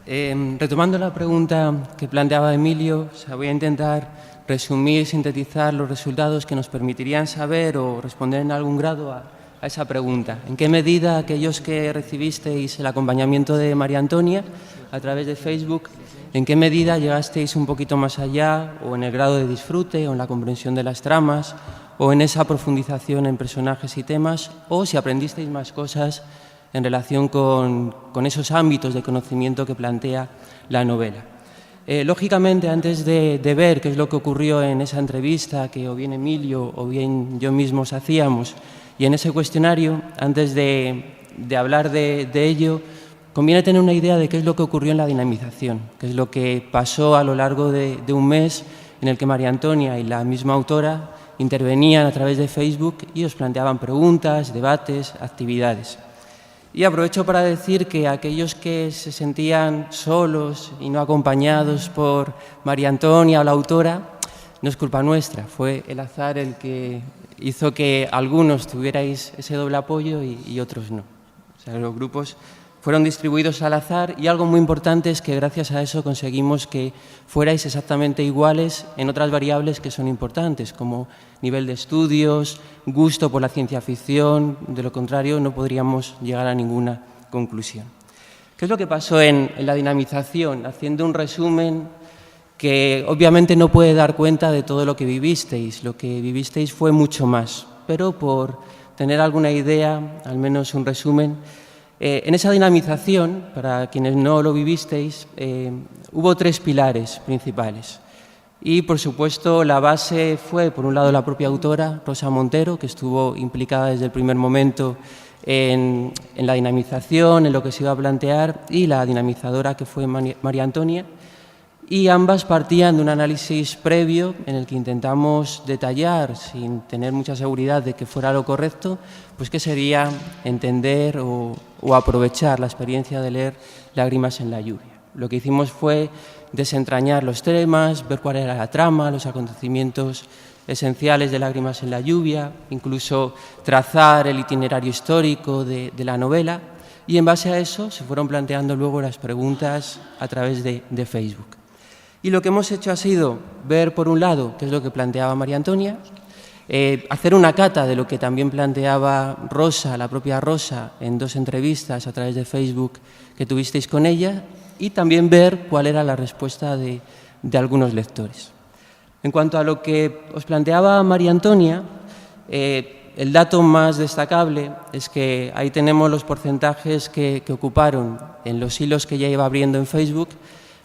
Retomando la pregunta que planteaba Emilio, voy a intentar resumir, sintetizar los resultados que nos permitirían saber o responder en algún grado a esa pregunta. ¿En qué medida aquellos que recibisteis el acompañamiento de María Antonia a través de Facebook, en qué medida llegasteis un poquito más allá o en el grado de disfrute o en la comprensión de las tramas o en esa profundización en personajes y temas, o si aprendisteis más cosas en relación con esos ámbitos de conocimiento que plantea la novela? Lógicamente, antes de ver qué es lo que ocurrió en esa entrevista que o bien Emilio o bien yo mismos hacíamos, y en ese cuestionario, antes de hablar de ello, conviene tener una idea de qué es lo que ocurrió en la dinamización, qué es lo que pasó a lo largo de un mes en el que María Antonia y la misma autora intervenían a través de Facebook y os planteaban preguntas, debates, actividades. Y aprovecho para decir que aquellos que se sentían solos y no acompañados por María Antonia o la autora, no es culpa nuestra, fue el azar el que hizo que algunos tuvierais ese doble apoyo y otros no. O sea, los grupos fueron distribuidos al azar y algo muy importante es que gracias a eso conseguimos que fuerais exactamente iguales en otras variables que son importantes, como nivel de estudios, gusto por la ciencia ficción. De lo contrario, no podríamos llegar a ninguna conclusión. ¿Qué es lo que pasó en la dinamización? Haciendo un resumen que obviamente no puede dar cuenta de todo lo que vivisteis. Lo que vivisteis fue mucho más, pero por tener alguna idea, al menos un resumen. En esa dinamización, para quienes no lo vivisteis, hubo tres pilares principales. Y, por supuesto, la base fue, por un lado, la propia autora, Rosa Montero, que estuvo implicada desde el primer momento en la dinamización, en lo que se iba a plantear, y la dinamizadora, que fue María Antonia. Y ambas partían de un análisis previo en el que intentamos detallar, sin tener mucha seguridad de que fuera lo correcto, pues qué sería entender o aprovechar la experiencia de leer Lágrimas en la lluvia. Lo que hicimos fue desentrañar los temas, ver cuál era la trama, los acontecimientos esenciales de Lágrimas en la lluvia, incluso trazar el itinerario histórico de la novela, y en base a eso se fueron planteando luego las preguntas a través de Facebook. Y lo que hemos hecho ha sido ver, por un lado, qué es lo que planteaba María Antonia, hacer una cata de lo que también planteaba Rosa, la propia Rosa, en dos entrevistas a través de Facebook que tuvisteis con ella, y también ver cuál era la respuesta de algunos lectores. En cuanto a lo que os planteaba María Antonia, el dato más destacable es que ahí tenemos los porcentajes que ocuparon en los hilos que ya iba abriendo en Facebook,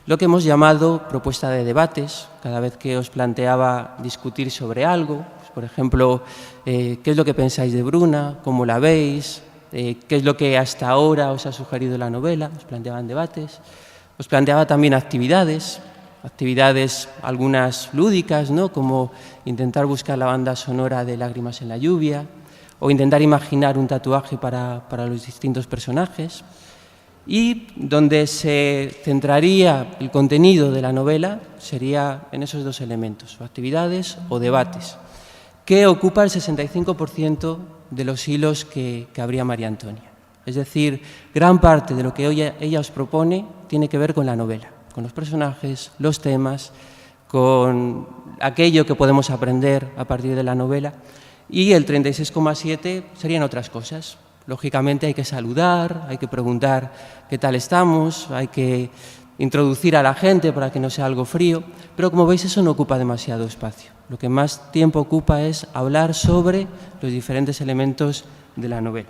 lo que hemos llamado propuesta de debates. Cada vez que os planteaba discutir sobre algo, pues, por ejemplo, ¿qué es lo que pensáis de Bruna? ¿Cómo la veis? ¿Qué es lo que hasta ahora os ha sugerido la novela? Os planteaban debates. Os planteaba también actividades algunas lúdicas, ¿no? Como intentar buscar la banda sonora de Lágrimas en la lluvia o intentar imaginar un tatuaje para los distintos personajes. Y donde se centraría el contenido de la novela sería en esos dos elementos, o actividades o debates, que ocupa el 65% de los hilos que abría María Antonia. Es decir, gran parte de lo que ella os propone tiene que ver con la novela, con los personajes, los temas, con aquello que podemos aprender a partir de la novela, y el 36,7% serían otras cosas. Lógicamente hay que saludar, hay que preguntar qué tal estamos, hay que introducir a la gente para que no sea algo frío, pero como veis eso no ocupa demasiado espacio. Lo que más tiempo ocupa es hablar sobre los diferentes elementos de la novela.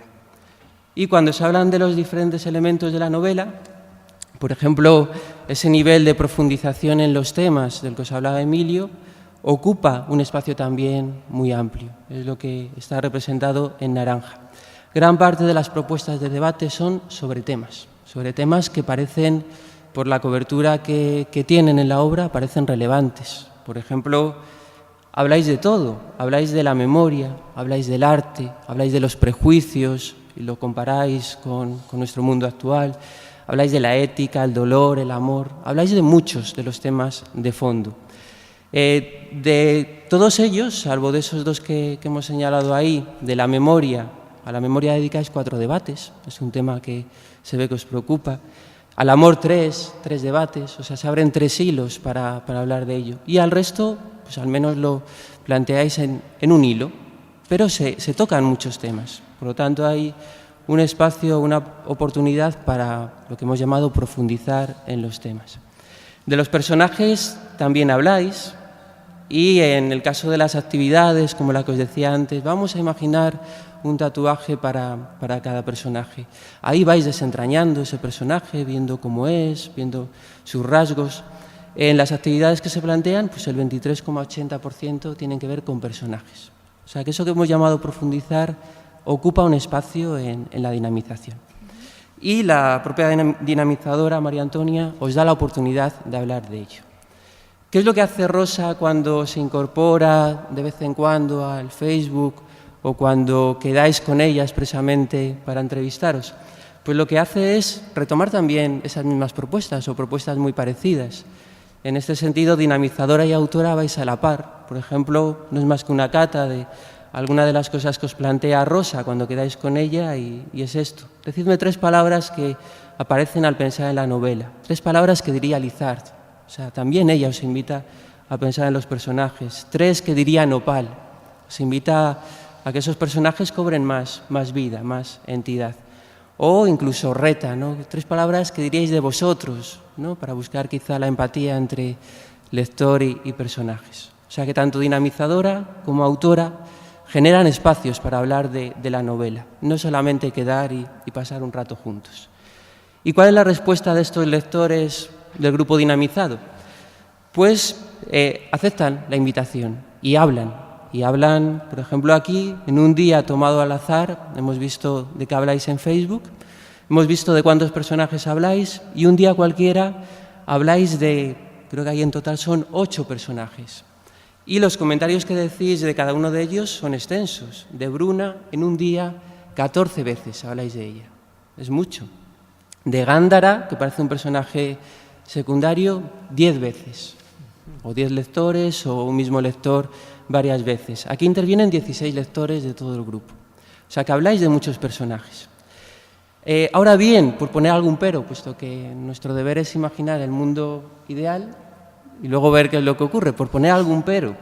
Y cuando se hablan de los diferentes elementos de la novela, por ejemplo, ese nivel de profundización en los temas del que os hablaba Emilio, ocupa un espacio también muy amplio. Es lo que está representado en naranja. Gran parte de las propuestas de debate son sobre temas que parecen, por la cobertura que tienen en la obra, parecen relevantes. Por ejemplo, habláis de todo, habláis de la memoria, habláis del arte, habláis de los prejuicios y lo comparáis con nuestro mundo actual, habláis de la ética, el dolor, el amor, habláis de muchos de los temas de fondo. De todos ellos, salvo de esos dos que hemos señalado ahí, de la memoria, a la memoria dedicáis 4 debates, es un tema que se ve que os preocupa. Al amor 3 debates, o sea, se abren 3 hilos para hablar de ello. Y al resto, pues al menos lo planteáis en un hilo, pero se tocan muchos temas. Por lo tanto, hay un espacio, una oportunidad para lo que hemos llamado profundizar en los temas. De los personajes también habláis, y en el caso de las actividades, como la que os decía antes, vamos a imaginar un tatuaje para cada personaje. Ahí vais desentrañando ese personaje, viendo cómo es, viendo sus rasgos. En las actividades que se plantean, pues el 23,80% tienen que ver con personajes. O sea, que eso que hemos llamado profundizar ocupa un espacio en la dinamización. Y la propia dinamizadora, María Antonia, os da la oportunidad de hablar de ello. ¿Qué es lo que hace Rosa cuando se incorpora de vez en cuando al Facebook o cuando quedáis con ella expresamente para entrevistaros? Pues lo que hace es retomar también esas mismas propuestas o propuestas muy parecidas. En este sentido, dinamizadora y autora vais a la par. Por ejemplo, no es más que una cata de alguna de las cosas que os plantea Rosa cuando quedáis con ella y es esto. Decidme 3 palabras que aparecen al pensar en la novela, 3 palabras que diría Lizard. O sea, también ella os invita a pensar en los personajes. 3 que diría Nopal. Os invita a que esos personajes cobren más vida, más entidad. O incluso reta, ¿no? 3 palabras que diríais de vosotros, ¿no? Para buscar quizá la empatía entre lector y personajes. O sea que tanto dinamizadora como autora generan espacios para hablar de la novela, no solamente quedar y pasar un rato juntos. ¿Y cuál es la respuesta de estos lectores del grupo dinamizado? Pues aceptan la invitación y hablan, por ejemplo, aquí, en un día tomado al azar, hemos visto de qué habláis en Facebook, hemos visto de cuántos personajes habláis y un día cualquiera habláis de, creo que ahí en total son 8 personajes. Y los comentarios que decís de cada uno de ellos son extensos. De Bruna, en un día, 14 veces habláis de ella. Es mucho. De Gándara, que parece un personaje secundario, 10 veces. O 10 lectores o un mismo lector varias veces. Aquí intervienen 16 lectores de todo el grupo. O sea que habláis de muchos personajes. Ahora bien, por poner algún pero, puesto que nuestro deber es imaginar el mundo ideal y luego ver qué es lo que ocurre, por poner algún pero.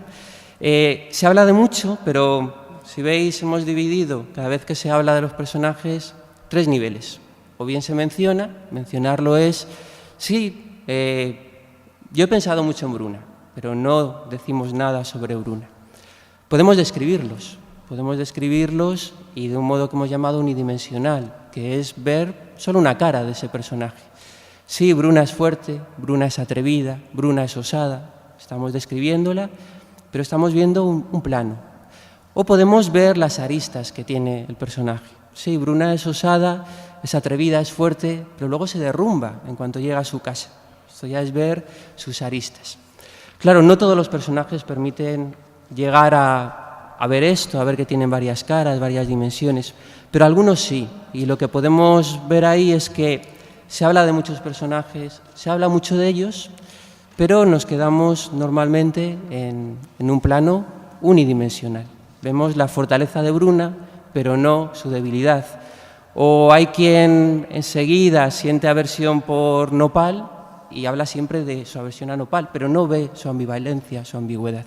Se habla de mucho, pero si veis hemos dividido cada vez que se habla de los personajes 3 niveles. O bien se menciona, mencionarlo es, sí, yo he pensado mucho en Bruna, pero no decimos nada sobre Bruna. Podemos describirlos y de un modo que hemos llamado unidimensional, que es ver solo una cara de ese personaje. Sí, Bruna es fuerte, Bruna es atrevida, Bruna es osada, estamos describiéndola, pero estamos viendo un plano. O podemos ver las aristas que tiene el personaje. Sí, Bruna es osada, es atrevida, es fuerte, pero luego se derrumba en cuanto llega a su casa. Esto ya es ver sus aristas. Claro, no todos los personajes permiten llegar a ver esto, a ver que tienen varias caras, varias dimensiones, pero algunos sí. Y lo que podemos ver ahí es que se habla de muchos personajes, se habla mucho de ellos, pero nos quedamos normalmente en un plano unidimensional. Vemos la fortaleza de Bruna, pero no su debilidad. O hay quien enseguida siente aversión por Nopal y habla siempre de su aversión a Nopal, pero no ve su ambivalencia, su ambigüedad.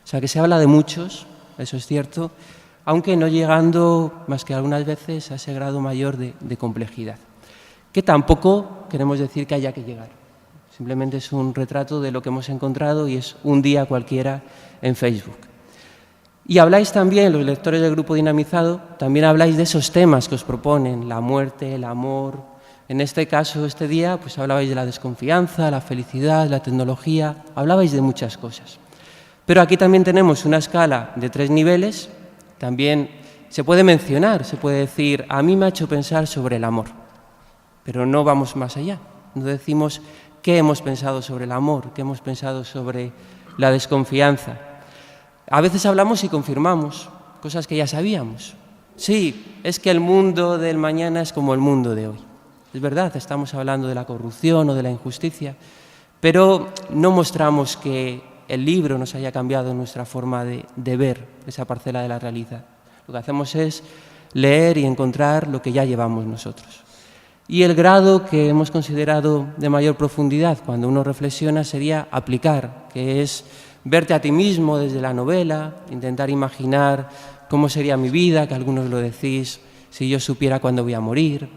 O sea que se habla de muchos, eso es cierto, aunque no llegando más que algunas veces a ese grado mayor de complejidad, que tampoco queremos decir que haya que llegar. Simplemente es un retrato de lo que hemos encontrado y es un día cualquiera en Facebook. Y habláis también, los lectores del grupo dinamizado, también habláis de esos temas que os proponen, la muerte, el amor. En este caso, este día, pues hablabais de la desconfianza, la felicidad, la tecnología, hablabais de muchas cosas. Pero aquí también tenemos una escala de 3 niveles, también se puede mencionar, se puede decir, a mí me ha hecho pensar sobre el amor, pero no vamos más allá, no decimos qué hemos pensado sobre el amor, qué hemos pensado sobre la desconfianza. A veces hablamos y confirmamos cosas que ya sabíamos. Sí, es que el mundo del mañana es como el mundo de hoy. Es verdad, estamos hablando de la corrupción o de la injusticia, pero no mostramos que el libro nos haya cambiado nuestra forma de ver esa parcela de la realidad. Lo que hacemos es leer y encontrar lo que ya llevamos nosotros. Y el grado que hemos considerado de mayor profundidad cuando uno reflexiona sería aplicar, que es verte a ti mismo desde la novela, intentar imaginar cómo sería mi vida, que algunos lo decís, si yo supiera cuándo voy a morir,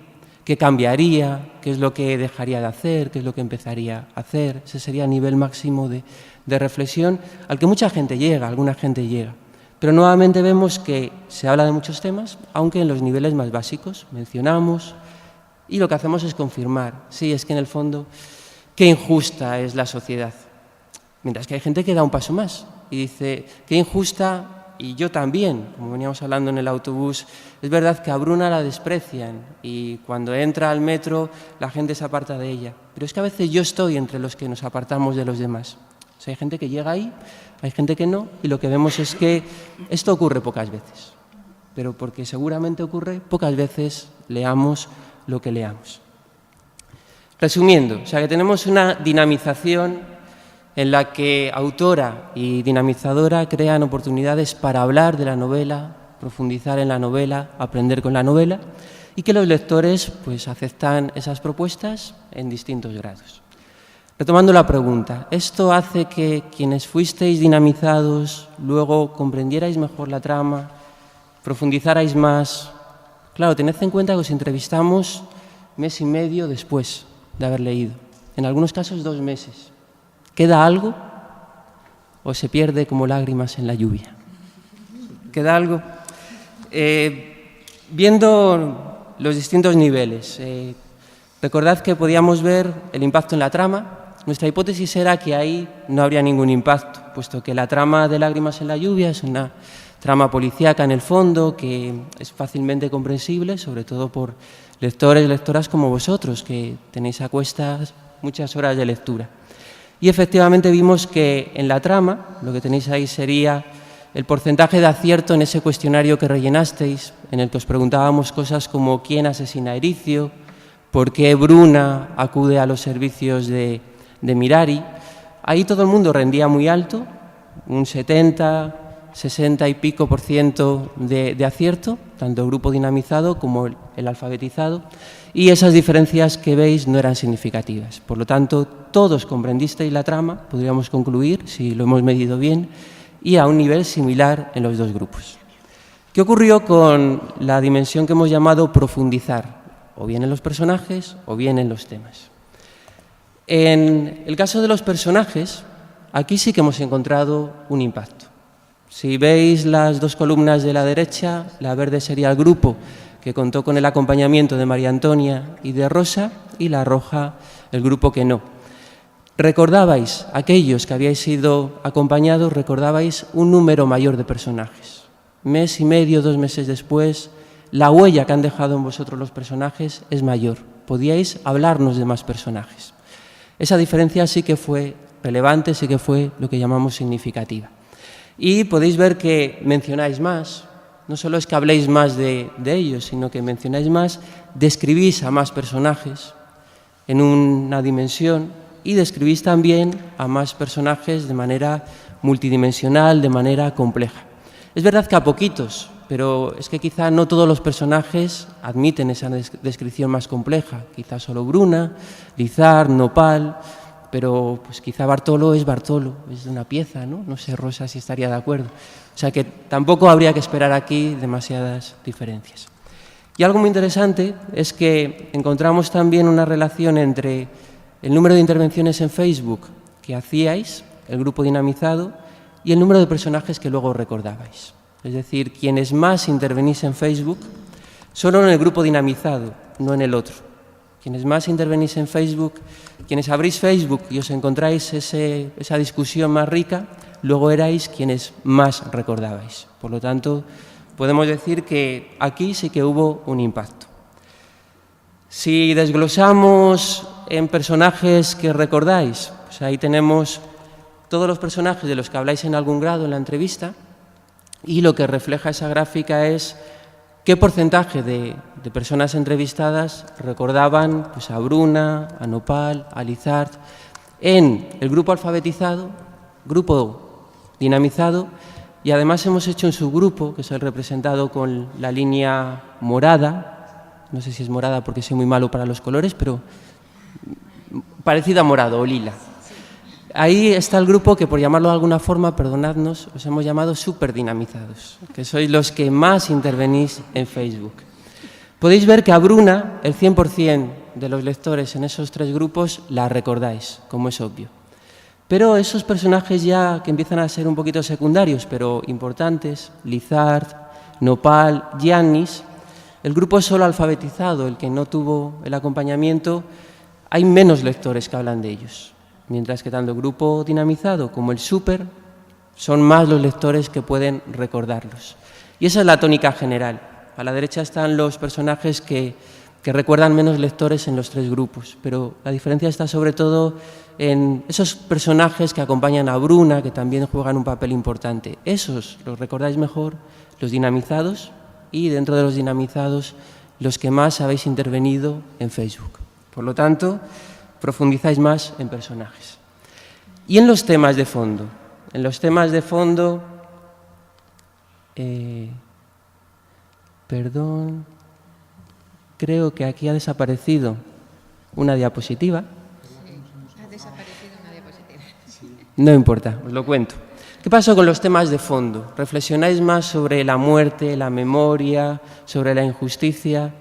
qué cambiaría, qué es lo que dejaría de hacer, qué es lo que empezaría a hacer. Ese sería el nivel máximo de reflexión al que mucha gente llega, alguna gente llega. Pero nuevamente vemos que se habla de muchos temas, aunque en los niveles más básicos mencionamos, y lo que hacemos es confirmar, sí, es que en el fondo, qué injusta es la sociedad. Mientras que hay gente que da un paso más y dice, qué injusta, y yo también, como veníamos hablando en el autobús, es verdad que a Bruna la desprecian y cuando entra al metro la gente se aparta de ella. Pero es que a veces yo estoy entre los que nos apartamos de los demás. O sea, hay gente que llega ahí, hay gente que no, y lo que vemos es que esto ocurre pocas veces. Pero porque seguramente ocurre, pocas veces leamos lo que leamos. Resumiendo, o sea que tenemos una dinamización en la que autora y dinamizadora crean oportunidades para hablar de la novela, profundizar en la novela, aprender con la novela, y que los lectores pues aceptan esas propuestas en distintos grados. Retomando la pregunta, ¿esto hace que quienes fuisteis dinamizados luego comprendierais mejor la trama, profundizarais más? Claro, tened en cuenta que os entrevistamos mes y medio después de haber leído, en algunos casos 2 meses. ¿Queda algo o se pierde como lágrimas en la lluvia? ¿Queda algo? Viendo los distintos niveles, recordad que podíamos ver el impacto en la trama. Nuestra hipótesis era que ahí no habría ningún impacto, puesto que la trama de Lágrimas en la lluvia es una trama policíaca en el fondo, que es fácilmente comprensible, sobre todo por lectores y lectoras como vosotros, que tenéis a cuestas muchas horas de lectura. Y efectivamente vimos que en la trama, lo que tenéis ahí sería el porcentaje de acierto en ese cuestionario que rellenasteis, en el que os preguntábamos cosas como ¿quién asesina a Ericio?, ¿por qué Bruna acude a los servicios de Mirari? Ahí todo el mundo rendía muy alto, un 70, 60 y pico % de acierto, tanto el grupo dinamizado como el alfabetizado, y esas diferencias que veis no eran significativas. Por lo tanto, todos comprendisteis la trama, podríamos concluir, si lo hemos medido bien, y a un nivel similar en los dos grupos. ¿Qué ocurrió con la dimensión que hemos llamado profundizar? O bien en los personajes o bien en los temas. En el caso de los personajes, aquí sí que hemos encontrado un impacto. Si veis las 2 columnas de la derecha, la verde sería el grupo que contó con el acompañamiento de María Antonia y de Rosa, y la roja el grupo que no. Recordabais, aquellos que habíais sido acompañados, recordabais un número mayor de personajes. Mes y medio, 2 meses después, la huella que han dejado en vosotros los personajes es mayor. Podíais hablarnos de más personajes. Esa diferencia sí que fue relevante, sí que fue lo que llamamos significativa. Y podéis ver que mencionáis más, no solo es que habléis más de ellos, sino que mencionáis más, describís a más personajes en una dimensión y describís también a más personajes de manera multidimensional, de manera compleja. Es verdad que a poquitos, pero es que quizá no todos los personajes admiten esa descripción más compleja. Quizá solo Bruna, Lizar, Nopal, pero pues quizá Bartolo es Bartolo, es de una pieza, ¿no? No sé, Rosa, si estaría de acuerdo. O sea que tampoco habría que esperar aquí demasiadas diferencias. Y algo muy interesante es que encontramos también una relación entre el número de intervenciones en Facebook que hacíais, el grupo dinamizado, y el número de personajes que luego recordabais. Es decir, quienes más intervenís en Facebook, solo en el grupo dinamizado, no en el otro. Quienes más intervenís en Facebook, quienes abrís Facebook y os encontráis esa discusión más rica, luego erais quienes más recordabais. Por lo tanto, podemos decir que aquí sí que hubo un impacto. Si desglosamos en personajes que recordáis, pues ahí tenemos todos los personajes de los que habláis en algún grado en la entrevista, y lo que refleja esa gráfica es qué porcentaje de personas entrevistadas recordaban pues, a Bruna, a Nopal, a Lizard, en el grupo alfabetizado, grupo dinamizado, y además hemos hecho un subgrupo, que es el representado con la línea morada, no sé si es morada porque soy muy malo para los colores, pero parecida a morado o lila. Ahí está el grupo que, por llamarlo de alguna forma, perdonadnos, os hemos llamado superdinamizados, que sois los que más intervenís en Facebook. Podéis ver que a Bruna, el 100% de los lectores en esos 3 grupos, la recordáis, como es obvio. Pero esos personajes ya que empiezan a ser un poquito secundarios, pero importantes, Lizard, Nopal, Giannis, el grupo solo alfabetizado, el que no tuvo el acompañamiento, hay menos lectores que hablan de ellos. Mientras que tanto el grupo dinamizado como el super son más los lectores que pueden recordarlos. Y esa es la tónica general. A la derecha están los personajes que recuerdan menos lectores en los 3 grupos, pero la diferencia está sobre todo en esos personajes que acompañan a Bruna, que también juegan un papel importante. Esos los recordáis mejor, los dinamizados, y dentro de los dinamizados, los que más habéis intervenido en Facebook. Por lo tanto, profundizáis más en personajes. Y en los temas de fondo. En los temas de fondo... perdón... Creo que aquí ha desaparecido una diapositiva. Ha desaparecido una diapositiva. No importa, os lo cuento. ¿Qué pasó con los temas de fondo? ¿Reflexionáis más sobre la muerte, la memoria, sobre la injusticia?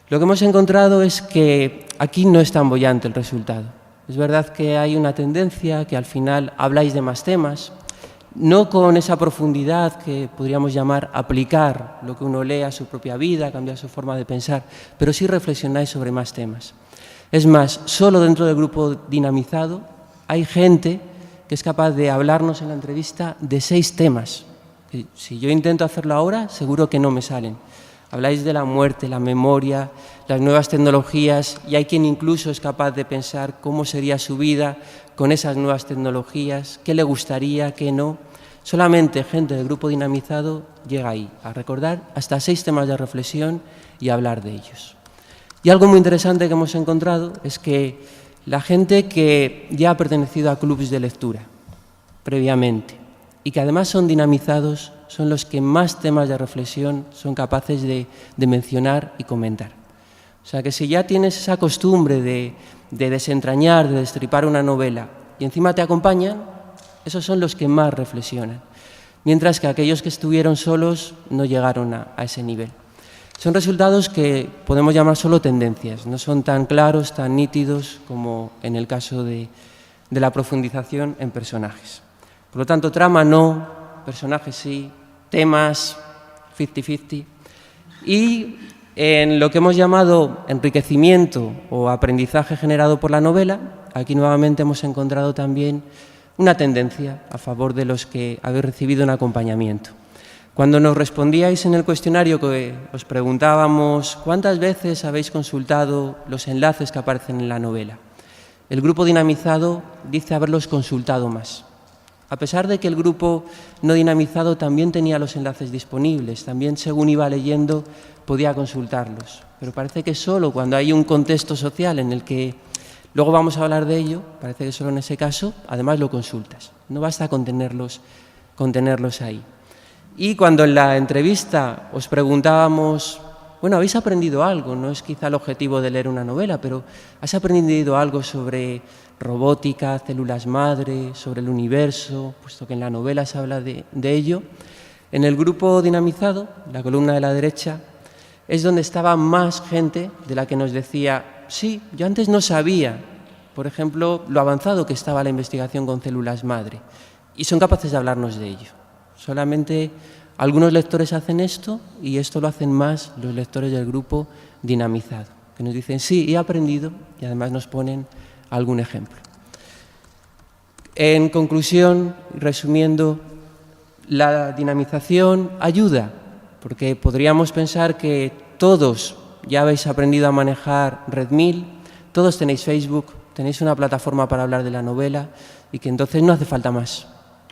Lo que hemos encontrado es que aquí no es tan boyante el resultado. Es verdad que hay una tendencia que al final habláis de más temas, no con esa profundidad que podríamos llamar aplicar lo que uno lee a su propia vida, cambiar su forma de pensar, pero sí reflexionáis sobre más temas. Es más, solo dentro del grupo dinamizado hay gente que es capaz de hablarnos en la entrevista de 6 temas. Si yo intento hacerlo ahora, seguro que no me salen. Habláis de la muerte, la memoria, las nuevas tecnologías, y hay quien incluso es capaz de pensar cómo sería su vida con esas nuevas tecnologías, qué le gustaría, qué no. Solamente gente del grupo dinamizado llega ahí, a recordar hasta 6 temas de reflexión y a hablar de ellos. Y algo muy interesante que hemos encontrado es que la gente que ya ha pertenecido a clubes de lectura previamente y que además son dinamizados son los que más temas de reflexión son capaces de mencionar y comentar. O sea que si ya tienes esa costumbre de desentrañar, de destripar una novela y encima te acompañan, esos son los que más reflexionan, mientras que aquellos que estuvieron solos no llegaron a ese nivel. Son resultados que podemos llamar solo tendencias, no son tan claros, tan nítidos como en el caso de la profundización en personajes. Por lo tanto, trama no, personajes sí, temas 50-50. Y en lo que hemos llamado enriquecimiento o aprendizaje generado por la novela, aquí nuevamente hemos encontrado también una tendencia a favor de los que habéis recibido un acompañamiento. Cuando nos respondíais en el cuestionario que os preguntábamos cuántas veces habéis consultado los enlaces que aparecen en la novela, el grupo dinamizado dice haberlos consultado más. A pesar de que el grupo no dinamizado también tenía los enlaces disponibles, también según iba leyendo podía consultarlos. Pero parece que solo cuando hay un contexto social en el que, luego vamos a hablar de ello, parece que solo en ese caso, además lo consultas. No basta con tenerlos ahí. Y cuando en la entrevista os preguntábamos, bueno, ¿habéis aprendido algo? No es quizá el objetivo de leer una novela, pero ¿has aprendido algo sobre robótica, células madre, sobre el universo, puesto que en la novela se habla de ello? En el grupo dinamizado, la columna de la derecha, es donde estaba más gente de la que nos decía, sí, yo antes no sabía, por ejemplo, lo avanzado que estaba la investigación con células madre, y son capaces de hablarnos de ello. Solamente algunos lectores hacen esto y esto lo hacen más los lectores del grupo dinamizado, que nos dicen, sí, he aprendido, y además nos ponen algún ejemplo. En conclusión, resumiendo, la dinamización ayuda, porque podríamos pensar que todos ya habéis aprendido a manejar Redmil, todos tenéis Facebook, tenéis una plataforma para hablar de la novela y que entonces no hace falta más.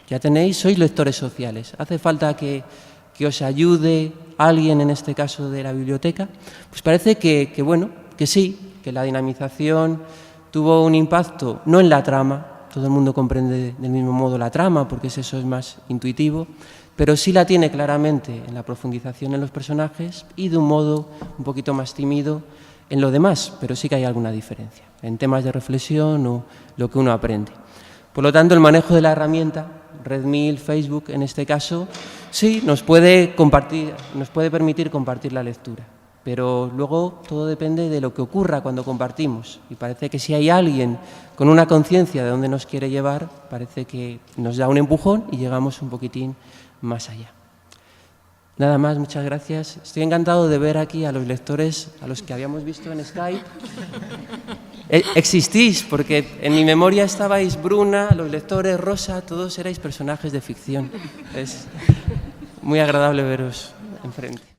Ya tenéis, sois lectores sociales. ¿Hace falta que os ayude alguien, en este caso de la biblioteca? Pues parece que sí, que la dinamización tuvo un impacto, no en la trama, todo el mundo comprende del mismo modo la trama, porque eso es más intuitivo, pero sí la tiene claramente en la profundización en los personajes y de un modo un poquito más tímido en lo demás, pero sí que hay alguna diferencia en temas de reflexión o lo que uno aprende. Por lo tanto, el manejo de la herramienta, Redmill, Facebook en este caso, sí nos puede permitir compartir la lectura, pero luego todo depende de lo que ocurra cuando compartimos. Y parece que si hay alguien con una conciencia de dónde nos quiere llevar, parece que nos da un empujón y llegamos un poquitín más allá. Nada más, muchas gracias. Estoy encantado de ver aquí a los lectores, a los que habíamos visto en Skype. Existís, porque en mi memoria estabais Bruna, los lectores, Rosa, todos erais personajes de ficción. Es muy agradable veros enfrente.